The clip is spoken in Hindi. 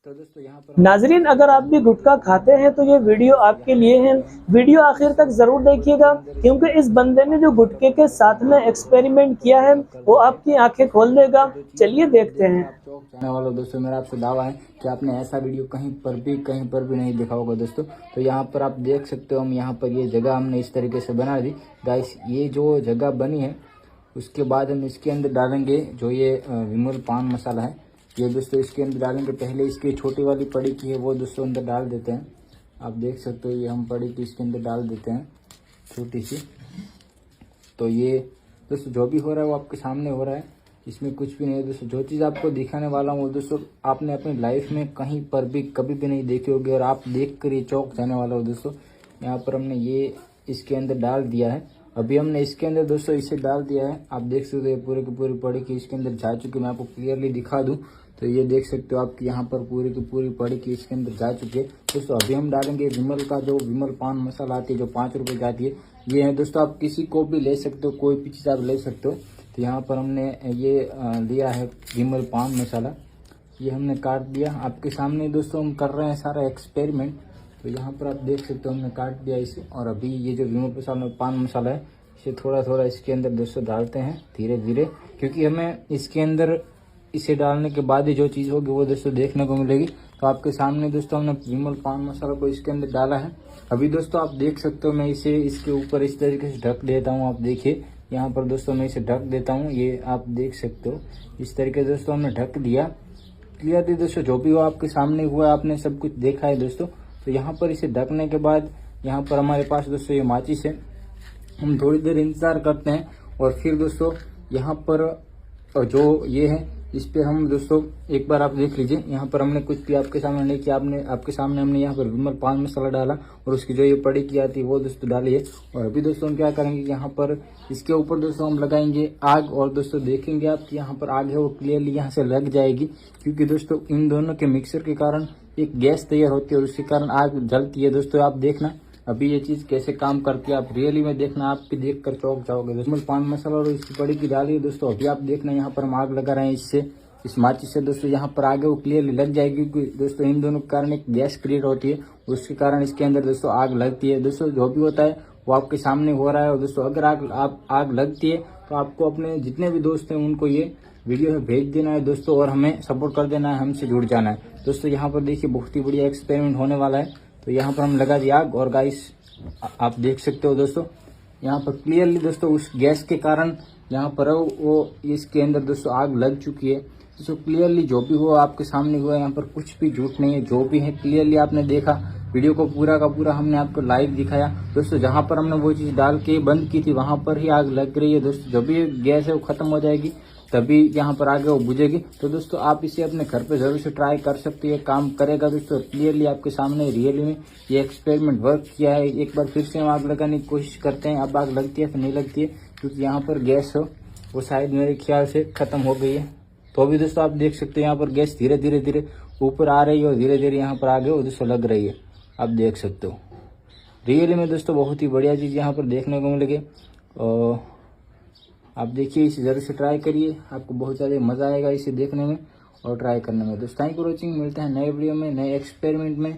तो दोस्तों यहाँ पर नाजरीन, अगर आप भी गुटखा खाते हैं तो ये वीडियो आपके लिए है। वीडियो आखिर तक जरूर देखिएगा, क्योंकि इस बंदे ने जो गुटखे के साथ में एक्सपेरिमेंट किया है वो आपकी आंखें खोल देगा। चलिए देखते हैं। आप चौक जाने वालों दोस्तों, मेरा आपसे दावा है कि आपने ऐसा वीडियो कहीं पर भी नहीं देखा होगा दोस्तों। तो यहाँ पर आप देख सकते हो, हम यहाँ पर ये जगह हमने इस तरीके से बना दी गाइस। ये जो जगह बनी है उसके बाद हम इसके अंदर डालेंगे जो ये विमल पान मसाला है, ये दोस्तों इसके अंदर डालेंगे। पहले इसकी छोटी वाली पड़ी की है वो दोस्तों अंदर डाल देते हैं। आप देख सकते हो ये हम पड़ी की इसके अंदर डाल देते हैं छोटी सी। तो ये दोस्तों जो भी हो रहा है वो आपके सामने हो रहा है, इसमें कुछ भी नहीं है दोस्तों। जो चीज़ आपको दिखाने वाला हूँ वो दोस्तों आपने अपनी लाइफ में कहीं पर भी कभी भी नहीं देखी होगी, और आप देख कर ये चौंक जाने वाला हो दोस्तों। यहाँ पर हमने ये इसके अंदर डाल दिया है। अभी हमने इसके अंदर दोस्तों इसे डाल दिया है। आप देख सकते हो ये पूरे की पूरी पड़ी की इसके अंदर जा चुकी है। मैं आपको क्लियरली दिखा दूं तो ये देख सकते हो आपकी यहाँ पर पूरी की पूरी पड़ी की इसके अंदर जा चुकी है दोस्तों। अभी हम डालेंगे विमल का जो विमल पान मसाला आती है जो 5 रुपए की आती है। ये है दोस्तों, आप किसी को भी ले सकते हो, कोई भी चीज़ आप ले सकते हो। तो यहाँ पर हमने ये लिया है विमल पान मसाला, ये हमने काट दिया आपके सामने दोस्तों। हम कर रहे हैं सारा एक्सपेरिमेंट। तो यहाँ पर आप देख सकते हो हमने काट दिया इसे। और अभी ये जो विमल मसाला पान मसाला है इसे थोड़ा थोड़ा इसके अंदर दोस्तों डालते हैं धीरे धीरे, क्योंकि हमें इसके अंदर इसे डालने के बाद ही जो चीज़ होगी वो दोस्तों देखने को मिलेगी। तो आपके सामने दोस्तों हमने विमल पान मसाला को इसके अंदर डाला है। अभी दोस्तों आप देख सकते हो मैं इसे इसके ऊपर इस तरीके से ढक देता हूँ। आप देखिए यहाँ पर दोस्तों मैं इसे ढक देता हूँ, ये आप देख सकते हो इस तरीके से दोस्तों हमने ढक दिया। क्लियर थी दोस्तों, जो भी हो आपके सामने हुआ, आपने सब कुछ देखा है दोस्तों। तो यहाँ पर इसे ढकने के बाद यहाँ पर हमारे पास दोस्तों ये माचिस है। हम थोड़ी देर इंतजार करते हैं और फिर दोस्तों यहाँ पर जो ये है इस पे हम दोस्तों एक बार आप देख लीजिए। यहाँ पर हमने कुछ भी आपके सामने नहीं किया, आपके सामने हमने यहाँ पर विमल पान मसाला डाला और उसकी जो ये पड़ी की आती है वो दोस्तों डाली है। और अभी दोस्तों हम क्या करेंगे, यहाँ पर इसके ऊपर दोस्तों हम लगाएंगे आग। और दोस्तों देखेंगे आप कि यहाँ पर आग है वो क्लियरली यहाँ से लग जाएगी, क्योंकि दोस्तों इन दोनों के मिक्सर के कारण एक गैस तैयार होती है और उसके कारण आग जलती है। दोस्तों आप देखना अभी ये चीज कैसे काम करती है, आप रियली में देखना, आप भी देख कर चौंक जाओगे। विमल पान मसाला और इसकी पड़ी की डाली है दोस्तों। अभी आप देखना यहाँ पर हम आग लगा रहे हैं इससे, इस माचिस से दोस्तों। यहाँ पर आगे वो क्लियरली लग जाएगी, क्योंकि दोस्तों इन दोनों के कारण एक गैस क्रिएट होती है, उसके कारण इसके अंदर दोस्तों आग लगती है। दोस्तों जो भी होता है वो आपके सामने हो रहा है। और दोस्तों अगर आग लगती है तो आपको अपने जितने भी दोस्त हैं उनको ये वीडियो भेज देना है दोस्तों, और हमें सपोर्ट कर देना है, हमसे जुड़ जाना है दोस्तों। यहाँ पर देखिए बहुत ही बढ़िया एक्सपेरिमेंट होने वाला है। तो यहाँ पर हम लगा दिया आग, और गाइस आप देख सकते हो दोस्तों यहाँ पर क्लियरली दोस्तों उस गैस के कारण यहाँ पर वो इसके अंदर दोस्तों आग लग चुकी है दोस्तों। क्लियरली जो भी हुआ आपके सामने हुआ, यहाँ पर कुछ भी झूठ नहीं है, जो भी है क्लियरली आपने देखा। वीडियो को पूरा का पूरा हमने आपको लाइव दिखाया दोस्तों। जहाँ पर हमने वो चीज़ डाल के बंद की थी वहाँ पर ही आग लग रही है दोस्तों। जब भी गैस है वो खत्म हो जाएगी तभी यहाँ पर आगे वो बुझेगी। तो दोस्तों आप इसे अपने घर पे जरूर से ट्राई कर सकते हैं, काम करेगा दोस्तों। क्लियरली आपके सामने रियली में ये एक्सपेरिमेंट वर्क किया है। एक बार फिर से हम आग लगाने की कोशिश करते हैं, अब आग लगती है फिर नहीं लगती है, क्योंकि यहाँ पर गैस हो वो शायद मेरे ख्याल से खत्म हो गई है। तो अभी दोस्तों आप देख सकते हैं यहाँ पर गैस धीरे धीरे धीरे ऊपर आ रही है और धीरे धीरे यहाँ पर आगे वो दोस्तों लग रही है, आप देख सकते हो। रियली में दोस्तों बहुत ही बढ़िया चीज़ यहाँ पर देखने को मिलेगी। और आप देखिए इसे जरूर से ट्राई करिए, आपको बहुत ज़्यादा मज़ा आएगा इसे देखने में और ट्राई करने में। दोस्तों थैंक यू फॉर वॉचिंग, मिलते हैं नए वीडियो में नए एक्सपेरिमेंट में।